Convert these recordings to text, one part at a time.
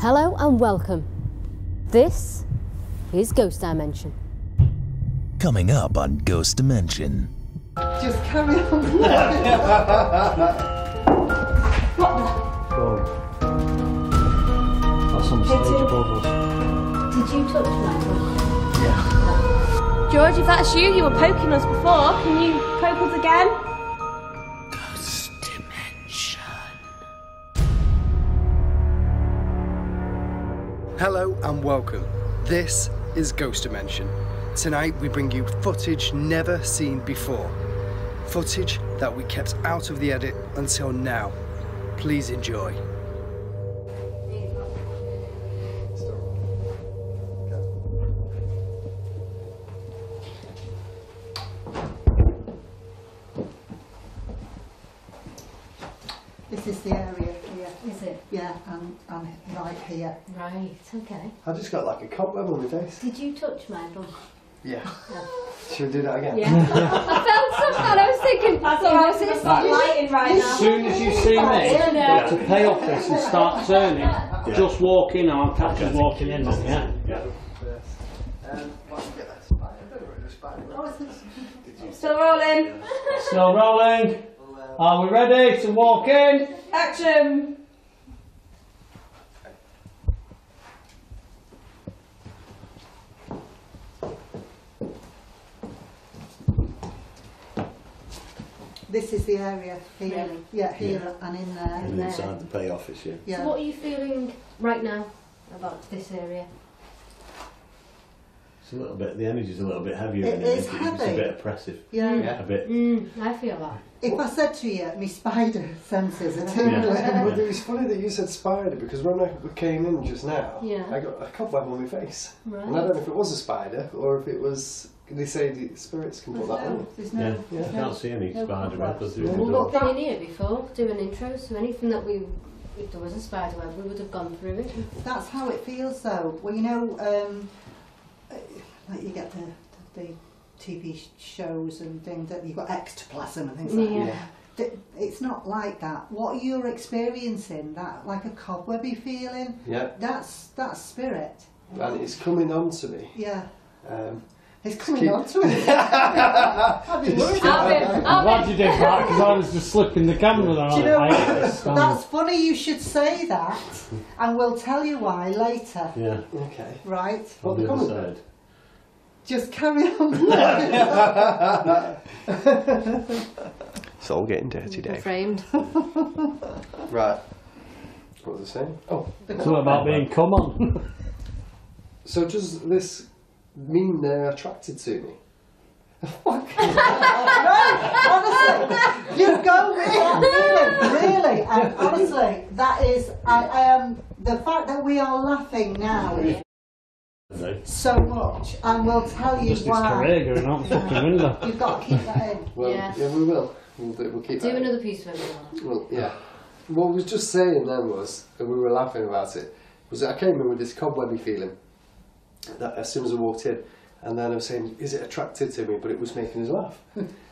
Hello and welcome. This is Ghost Dimension. Coming up on Ghost Dimension. Just carry on. What the? That's some stage bubbles. Did you touch Michael? Yeah. George, if that's you, you were poking us before. Can you poke us again? Ghost Dimension. Hello and welcome. This is Ghost Dimension. Tonight we bring you footage never seen before. Footage that we kept out of the edit until now. Please enjoy. This is the area here. Is it? Yeah, I'm right here. Right, okay. I just got like a cobweb on my face. Did you touch Michael? Yeah. Should we do that again? Yeah. I felt something and I was thinking, That's all right, it's not lighting right now. As soon as you see me, you have to pay off this and start turning. Just walk in, I'll catch us walking in, yeah? Still rolling. Still rolling. Are we ready to walk in? Action. This is the area here. Really? Yeah, here and in there. And inside the pay office, yeah. Yeah. So what are you feeling right now about this area? It's a little bit, the energy's a little bit heavier. It than is It's a heavy. bit oppressive. Yeah. A bit. I feel that. If I said to you, my spider senses are Well, tingling. it was funny that you said spider because when I came in just now, Yeah. I got a cobweb on my face. Right. And I don't know if it was a spider or if it was. They say the spirits can put that on. There's Yeah, no, you can't see any no spider web cobwebs. through the Well, door. we've been in here before doing intros, so anything that if there was a spider web, we would have gone through it. That's how it feels though. Well, you know, like you get the TV shows and things that you've got ectoplasm and things like Yeah. that. It's not like that. What you're experiencing, that like a cobwebby feeling, Yeah. that's spirit. And it's coming on to me. Yeah. It's keep- coming on to it. I've been worried about Alvin, that. I'm glad you did that because I was just slipping the camera there. Do you know I hate this what? stand. That's funny you should say that, and we'll tell you why later. Yeah, Okay. Right? What on the the other comment? side. Just carry on. It's all getting dirty, Dave. Framed. Right. What was I saying? Oh. It's all about being come on. So does this mean they're attracted to me? Honestly, you go with that really, and honestly, that is, I am, the fact that we are laughing now so much, and we'll tell you Just his why. career going out the fucking window. You've got to keep that in. Well, Yeah. we will. We'll keep Do that. another piece of it. Well, yeah. What I was just saying then was, and we were laughing about it, was that I came in with this cobwebby feeling that as soon as I walked in, and then I was saying, is it attracted to me? But it was making us laugh.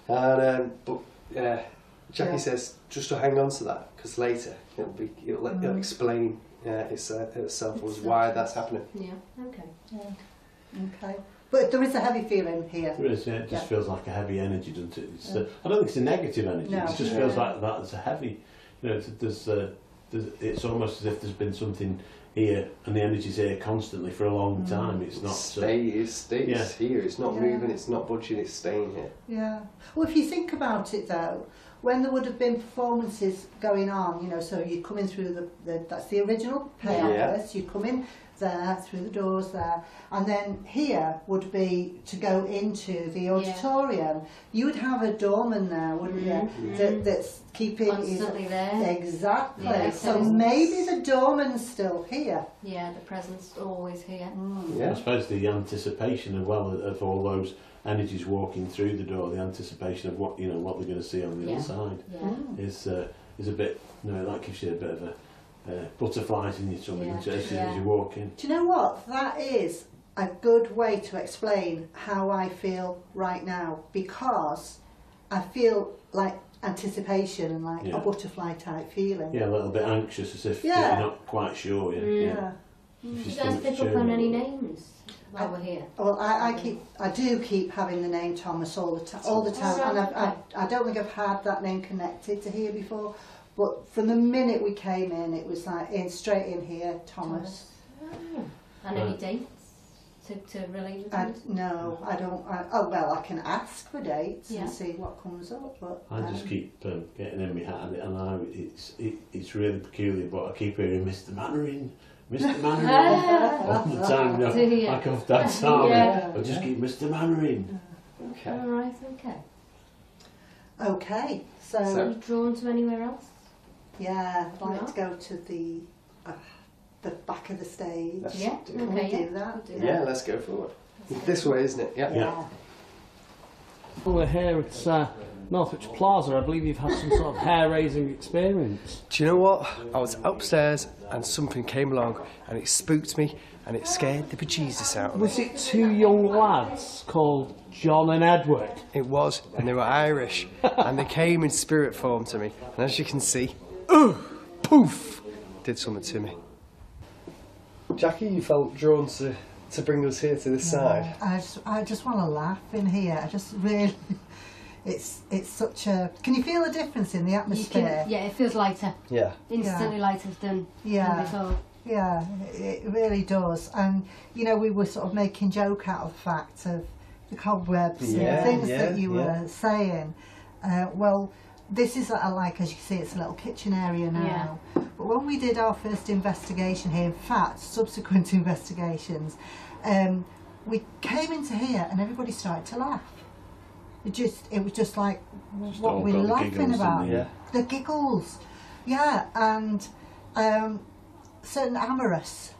And Jackie says just to hang on to that because later it'll explain itself as why that's happening. Yeah, okay. Yeah. Okay. But there is a heavy feeling here. There is, yeah, it just Yeah. feels like a heavy energy, doesn't it? It's, I don't think it's a negative energy, No. it just feels like that. It's a heavy, you know, it's almost as if there's been something here and the energy's here constantly for a long time. It's not. It stays here. It's not moving. It's not budging. It's staying here. Yeah. Well, if you think about it though, when there would have been performances going on, you know, so you're coming through that's the original pay office, you come in there, through the doors there, and then here would be to go into the auditorium. You would have a doorman there, wouldn't you, that's keeping... Constantly there. Exactly. Yeah, so presence. maybe the doorman's still here. Yeah, the present's always here. I suppose the anticipation of all those energies walking through the door, the anticipation of what they're going to see on the other side is a bit. That gives you a bit of a butterflies in your tummy as you walk in. Do you know what? That is a good way to explain how I feel right now, because I feel like anticipation and like Yeah. a butterfly type feeling. Yeah, a little bit anxious, as if Yeah. you're not quite sure. Yeah. Yeah. If Did you your guys stomach's pick up on churning. any names while we're here? Well, I do keep having the name Thomas all the time, and I don't think I've had that name connected to here before. But from the minute we came in, it was like straight in here, Thomas. Oh. And any dates to relate with them? No, I don't. Oh well, I can ask for dates Yeah. and see what comes up. But I just keep getting in my hat, and I know it's really peculiar, but I keep hearing Mr. Mannering, Mr. Mannering all the time. You know, Yeah. like off Dad's army. Yeah. I just keep Mr. Mannering. Okay. All right, okay. okay, so Are you drawn to anywhere else? yeah, I'd like Yeah. to go to the back of the stage. Let's Yeah, do Can we okay. do that? We'll do Yeah, that. let's go forward. This way, isn't it? Yeah. Yeah. We're here at Northwich Plaza. I believe you've had some sort of hair-raising experience. Do you know what? I was upstairs and something came along and it spooked me and it scared the bejesus out of me. Was it two young lads called John and Edward? It was, and they were Irish, and they came in spirit form to me. And as you can see, poof, did something to me. Jackie, you felt drawn to bring us here to this side. I just want to laugh in here. I just really, it's such a. Can you feel the difference in the You atmosphere? can, yeah, it feels lighter. Yeah. Instantly lighter than before. Yeah, it really does. And you know, we were sort of making joke out of the fact of the cobwebs and Yeah, things yeah, that you yeah. were saying. Well, this is like, as you can see, it's a little kitchen area now. But when we did our first investigation here, in fact, subsequent investigations, we came into here and everybody started to laugh. It was just like, what all we're got the laughing giggles, about. didn't they? The giggles. Yeah, and certain amorous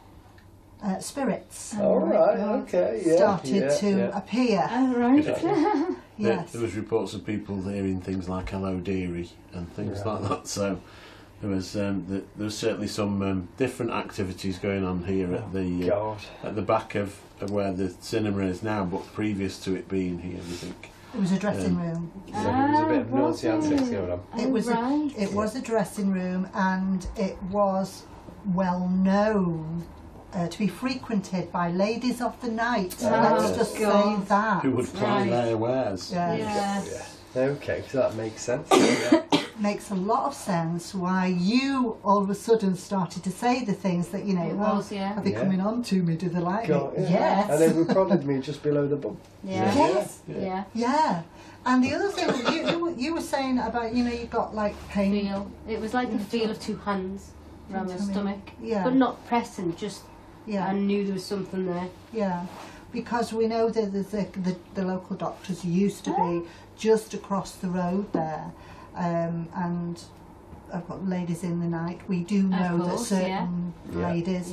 spirits All right, okay, yeah. started to appear. Oh, right. Yes. There was reports of people hearing things like "Hello, dearie" and things like that. So there was certainly some different activities going on here at the back of where the cinema is now, but previous to it being here, I think. It was a dressing room. So there was a bit of naughty antics going on. It was a dressing room, and it was well known to be frequented by ladies of the night. Let's just say that. Who would ply their wares? Yeah. Yes. Okay, so that makes sense. Makes a lot of sense why you all of a sudden started to say the things that, you know, It well, was, yeah. are they coming on to me? Do they like me? God, yeah. Yes. And they prodded me just below the bum. Yeah. Yes. Yeah. Yeah. And the other thing you were saying about, you know, you got like pain. It was like the feel of two hands around my stomach. Yeah. But not pressing, just Yeah. I knew there was something there. Yeah, because we know that the local doctors used to be just across the road there, and I've got ladies in the night. We do know that certain ladies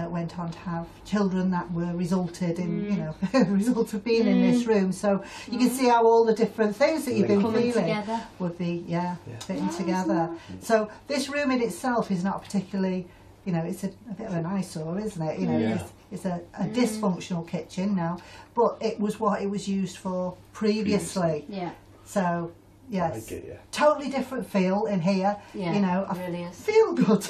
went on to have children that were resulted in, you know, result of being in this room. So you can see how all the different things that you've been Coming feeling together. would be fitting together. So this room in itself is not particularly, you know, it's a bit of an eyesore, isn't it? You know, it's a dysfunctional kitchen now, but it was what it was used for previously. Yeah. So, yes, I get you. totally different feel in here. Yeah, You know, it really is. feel good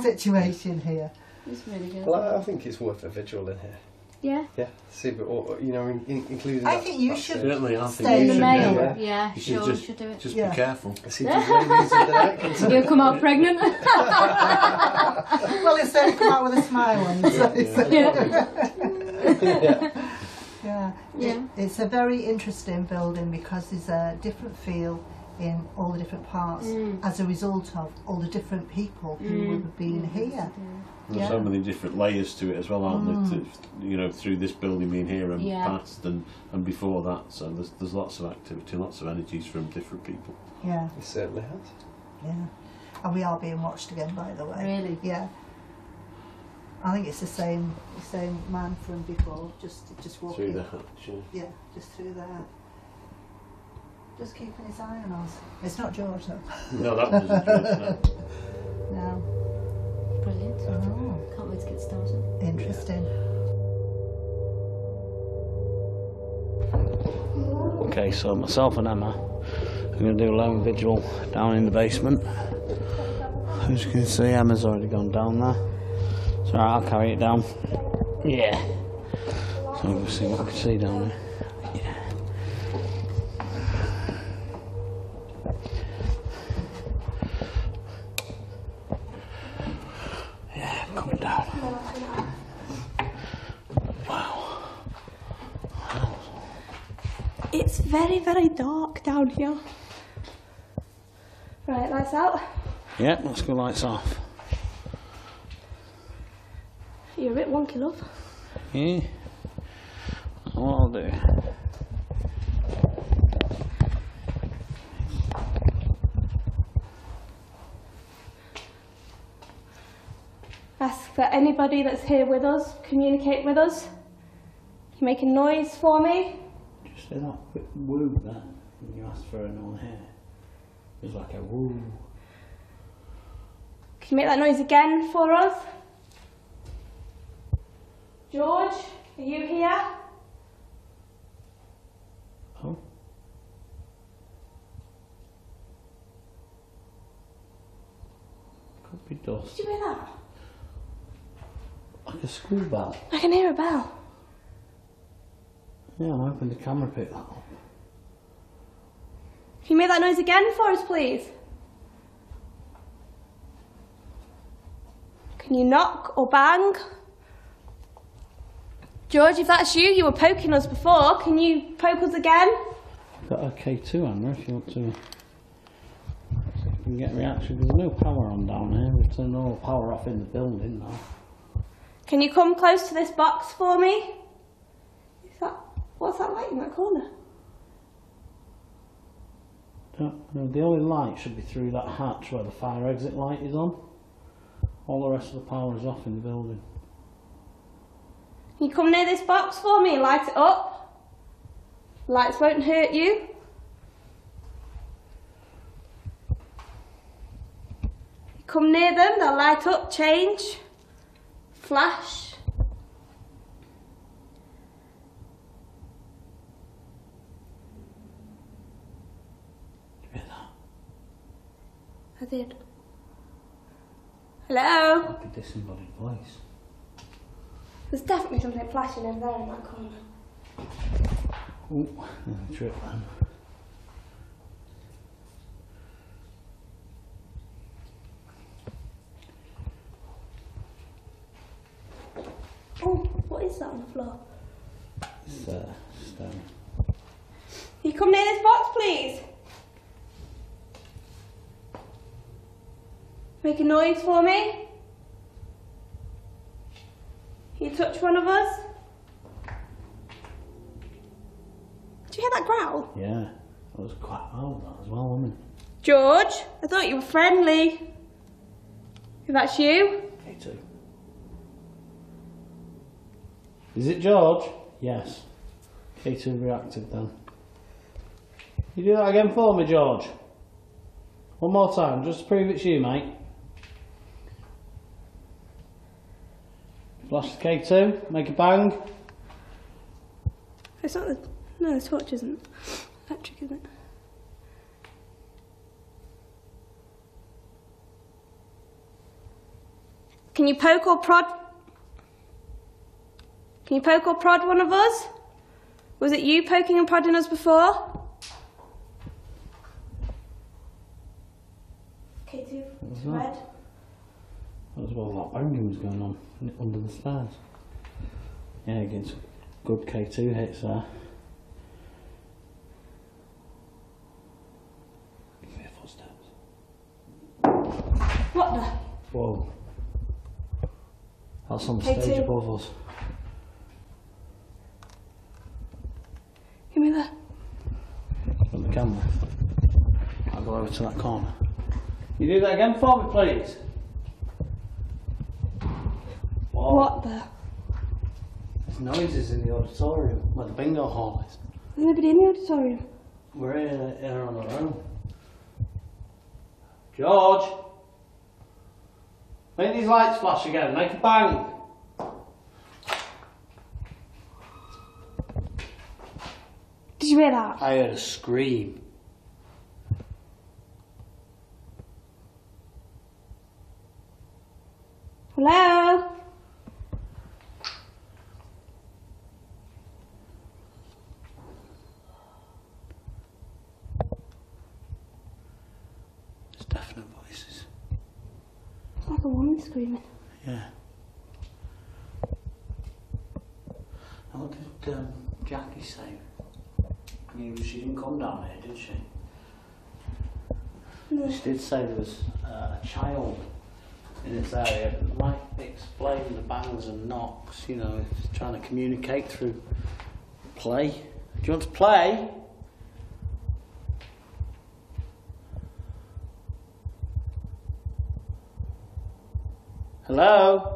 situation here. It's really good. Well, I think it's worth a vigil in here. Yeah. Yeah, see, you know, including. I that- think you that should bit. Certainly, I think stay you in should the do mail. it. Yeah, You sure, should we should do it. just Yeah. be careful. See if there's ladies of the night can see. You'll come out pregnant. Well, instead come out with a smile on his face. Yeah. It's a very interesting building because there's a different feel in all the different parts as a result of all the different people who would have been here. There's so many different layers to it as well, aren't there? You know, through this building being here and past and before that. So there's lots of activity, lots of energies from different people. Yeah, It certainly has. yeah. And we are being watched again, by the way. Really? Yeah. I think it's the same man from before, just walking. Through the hatch. Yeah, just through there. Just keeping his eye on us. It's not George though. No, that wasn't George, no. No. Brilliant. Oh, Can't wait to get started. interesting. Okay, so myself and Emma I'm going to do a lone vigil down in the basement. As you can see, Emma's already gone down there. So I'll carry it down. Yeah. So I'm going to see what I can see down there. Yeah. Yeah, coming down. Wow. It's very, very dark down here. Right, lights out. Yeah, let's go lights off. You're a bit wonky, love. Yeah. What I'll do. Ask for anybody that's here with us, communicate with us. Can you make a noise for me? Just say that quick woo there when you ask for anyone here. It was like a woo. Can you make that noise again for us? George, are you here? Oh. Could be dust. Did you hear that? Like a school bell. I can hear a bell. Yeah, I'm hoping the camera picked that up. Can you make that noise again for us, please? Can you knock or bang? George, if that's you, you were poking us before. Can you poke us again? I've got a K2 hammer if you want to. So you can get a reaction. There's no power on down here. We've turned all the power off in the building now. Can you come close to this box for me? What's that light in that corner? No, the only light should be through that hatch where the fire exit light is on. All the rest of the power is off in the building. Can you come near this box for me and light it up? Lights won't hurt you. You come near them, they'll light up, change, flash. I did. Hello? Like a disembodied voice. There's definitely something flashing over there in that corner. Oh, trip then. Oh, what is that on the floor? It's stone. Can you come near this box, please? Make a noise for me. Can you touch one of us? Did you hear that growl? Yeah, that was quite loud that as well, wasn't it? George, I thought you were friendly. If that's you. K2. Is it George? Yes. K2 reacted then. You do that again for me, George? One more time, just to prove it's you, mate. Flash the K2, make a bang. It's not the... No, the torch isn't electric, is it? Can you poke or prod? Can you poke or prod one of us? Was it you poking and prodding us before? K2, it's red. That was while that banging was going on under the stairs. Yeah, getting some good K2 hits there. Give me footsteps. What the? Whoa. That's on the K2. stage above us. Give me that. On the camera. I'll go over to that corner. You do that again for me, please. Whoa. What the? There's noises in the auditorium where the bingo hall is. There's nobody in the auditorium. We're here on our own. George! Make these lights flash again, make a bang! Did you hear that? I heard a scream. Hello? There's definite voices. It's like a woman screaming. Yeah. Now, what did Jackie say? She didn't come down here, did she? No. She did say there was a child in this area that might explain the bangs and knocks, you know, it's trying to communicate through play. Do you want to play? Hello?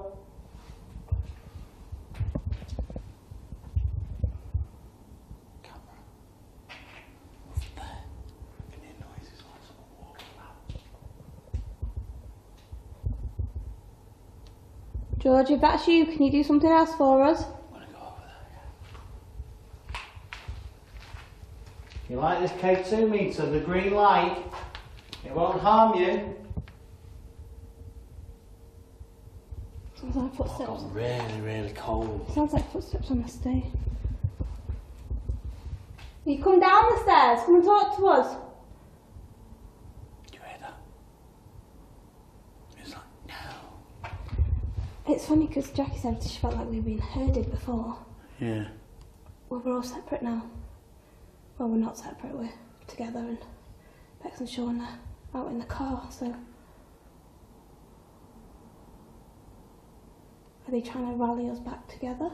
George, if that's you, can you do something else for us? I'm going to go over there. You like this K2 meter, the green light? It won't harm you. Sounds like footsteps. It's got really, really cold. Sounds like footsteps on the stairs. You come down the stairs, come and talk to us. Do you hear that? It's like, no. It's funny because Jackie said she felt like we'd been herded before. Yeah. Well, we're all separate now. Well, we're not separate, we're together, and Bex and Sean are out in the car, so... Are they trying to rally us back together?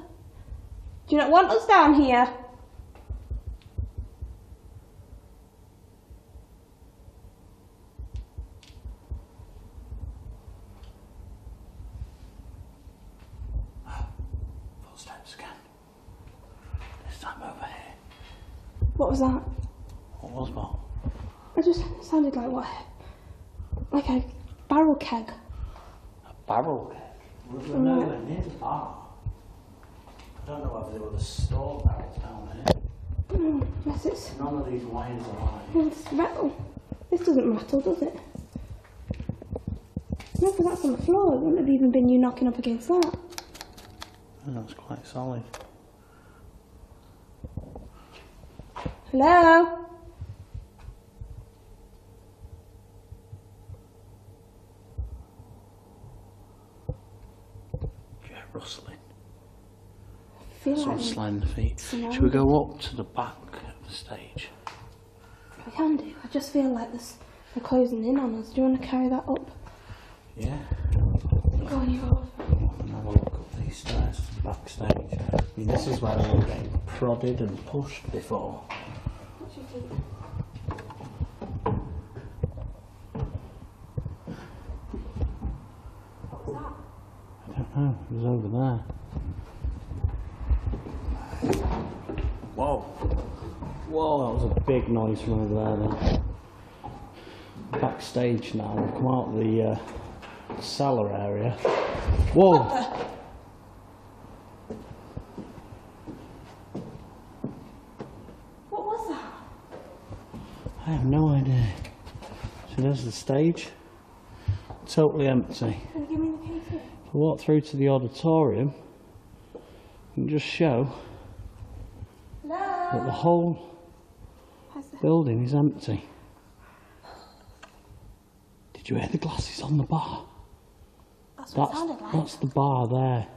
Do you not want us down here? Footsteps again. This time over here. What was that? What was what? It just sounded like what? Like a barrel keg. A barrel keg? We're nowhere near the bar. I don't know whether there were the store barrels down here. Yes, it's... None of these wines are lying. Well, it's rattle. This doesn't rattle, does it? No, because that's on the floor. It wouldn't have even been you knocking up against that. Oh, that's quite solid. Hello? Rustling. I feel Some like slender feet. surrounded. Should we go up to the back of the stage? I can do. I just feel like they're closing in on us. Do you want to carry that up? Yeah. Go on, you over. And have a look up these stairs to the backstage. I mean, this is where we were getting prodded and pushed before. What do you think? What was that? I don't know, it was over there. Whoa. Whoa, that was a big noise from over there then. Backstage now, we've come out of the cellar area. Whoa! What was that? I have no idea. So there's the stage. Totally empty. Can you give me the key too? If I walk through to the auditorium, and just show that the Hello? whole building is empty. Did you hear the glasses on the bar? That's what it sounded like. That's the bar there.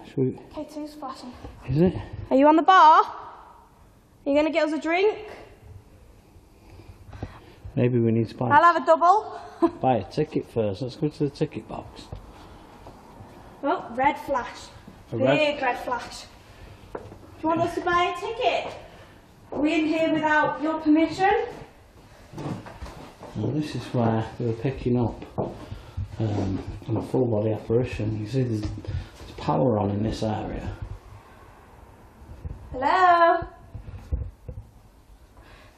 Should we, K2's flashing. is it? Are you on the bar? Are you going to get us a drink? Maybe we need to buy, I'll have a double. buy a ticket first. Let's go to the ticket box. Oh, red flash. A Big red flash. Do you want us to buy a ticket? Are we in here without your permission? Well, this is where they were picking up on a full body apparition. You see there's power on in this area. Hello?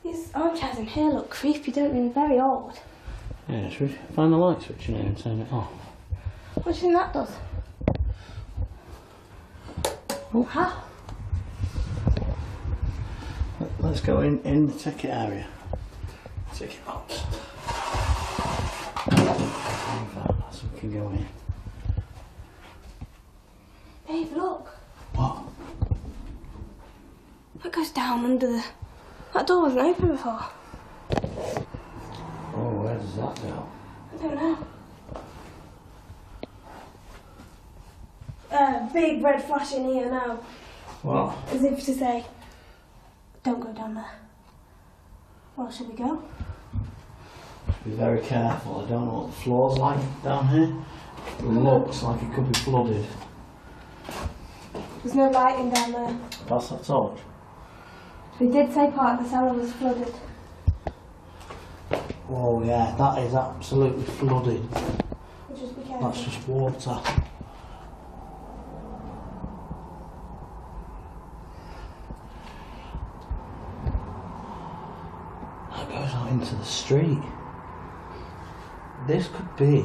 These armchairs in here look creepy, don't they? Very old. Yeah, should we find the light switch in here and turn it off? What do you think that does? Oh. Huh? Let's go in the ticket area. Ticket box. So we can go in. down under the... That door wasn't open before. Oh, where does that go? I don't know. Big red flash in here now. What? As if to say, don't go down there. Well, shall we go? Be very careful. I don't know what the floor's like down here. It looks like it could be flooded. There's no lighting down there. Pass that torch. We did say part of the cellar was flooded. Oh yeah, that is absolutely flooded. Just be careful. That's just water. That goes out into the street. This could be...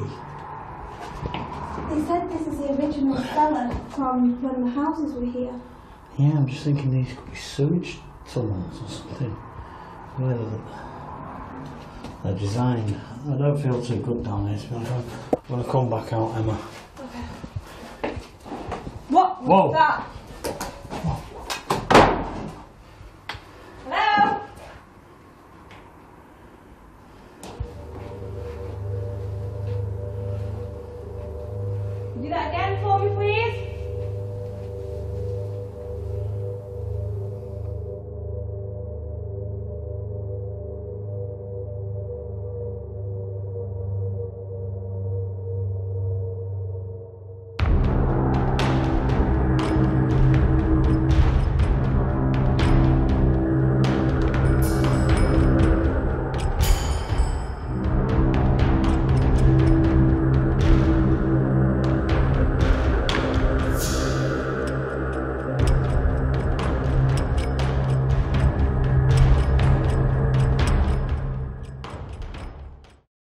They said this is the original cellar from when the houses were here. Yeah, I'm just thinking these could be sewage tunnels or something. Whether they're designed. I don't feel too good down here, to be honest. I'm going to come back out, Emma. Okay. What was Whoa. that? Hello? Do that again for